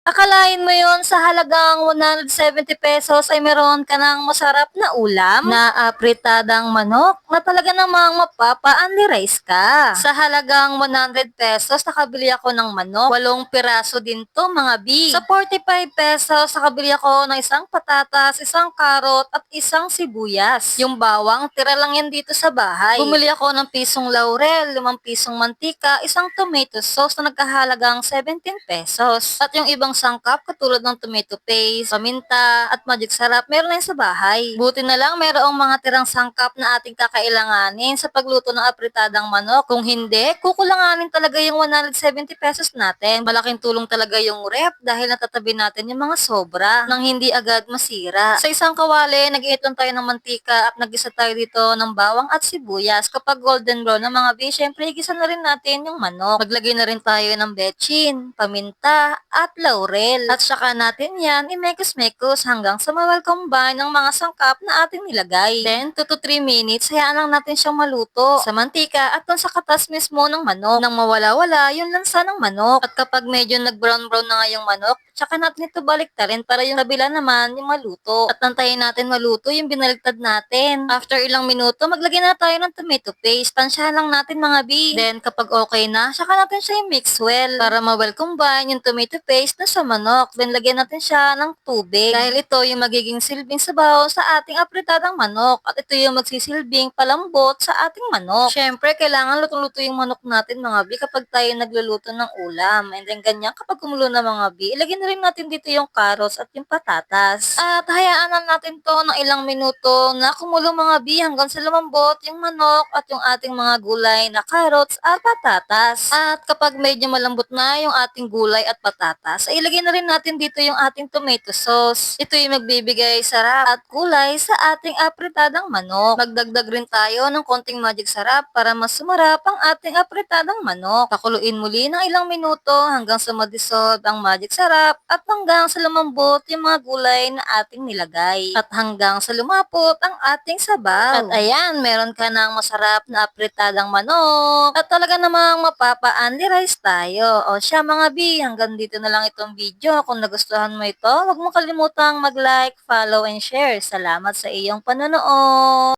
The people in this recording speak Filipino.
Akalain mo yon sa halagang ₱170 ay meron ka ng masarap na ulam na apritadang manok na talaga namang mapapa-unli rice ka. Sa halagang ₱100 nakabili ako ng manok, 8 piraso din to mga bi. Sa ₱45 nakabili ako ng isang patatas, isang karot at isang sibuyas. Yung bawang, tira lang yan dito sa bahay. Bumili ako ng pisong laurel, ₱5 mantika, isang tomato sauce na nagkahalagang ₱17. At yung ibang sangkap katulad ng tomato paste, paminta at magic sarap meron na yun sa bahay. Buti na lang merong mga tirang sangkap na ating kakailanganin sa pagluto ng apritadang manok. Kung hindi, kukulanganin talaga yung ₱170 natin. Malaking tulong talaga yung ref dahil natatabi natin yung mga sobra nang hindi agad masira. Sa isang kawali, nag-iit lang tayo ng mantika at nagisa tayo dito ng bawang at sibuyas. Kapag golden brown ng mga bi, syempre igisa na rin natin yung manok. Maglagay na rin tayo ng betchin, paminta at laurel. At saka natin yan imekos-mekos hanggang sa ma-combine ng mga sangkap na ating nilagay. Then 2 to 3 minutes, hayaan lang natin siyang maluto sa mantika at dun sa katas mismo ng manok nang mawala-wala yung lansa ng manok. At kapag medyo nag-brown-brown na nga yung manok, tsaka natin ito baliktarin para yung kabila naman yung maluto. At antayin natin maluto yung binaliktad natin. After ilang minuto, maglagay na tayo ng tomato paste. Tansyahan lang natin mga bi. Then kapag okay na, saka natin siya i-mix well para ma-well combine yung tomato paste na sa manok. Then lagyan natin siya ng tubig dahil ito yung magiging silbing sabaw sa ating apritadang manok at ito yung magsisilbing palambot sa ating manok. Syempre, kailangan lutong-luto yung manok natin mga bi kapag tayo nagluluto ng ulam. And then ganyan, kapag kumulo na mga bi, ilagay na rin natin dito yung carrots at yung patatas. At hayaan na natin to ng ilang minuto na kumulo mga bi hanggang sa lumambot yung manok at yung ating mga gulay na carrots at patatas. At kapag medyo malambot na yung ating gulay at patatas, ay ilagay na rin natin dito yung ating tomato sauce. Ito yung magbibigay sarap at kulay sa ating apritadang manok. Magdagdag rin tayo ng konting magic sarap para mas sumarap ang ating apritadang manok. Pakuluin muli ng ilang minuto hanggang sa madissolve ang magic sarap at hanggang sa lumambot yung mga gulay na ating nilagay. At hanggang sa lumapot ang ating sabaw. At ayan, meron ka ng masarap na apritadang manok. At talaga namang mapapa-unli rice tayo. O siya mga bi, hanggang dito na lang itong video. Kung nagustuhan mo ito, huwag mo kalimutang mag-like, follow, and share. Salamat sa iyong panonood.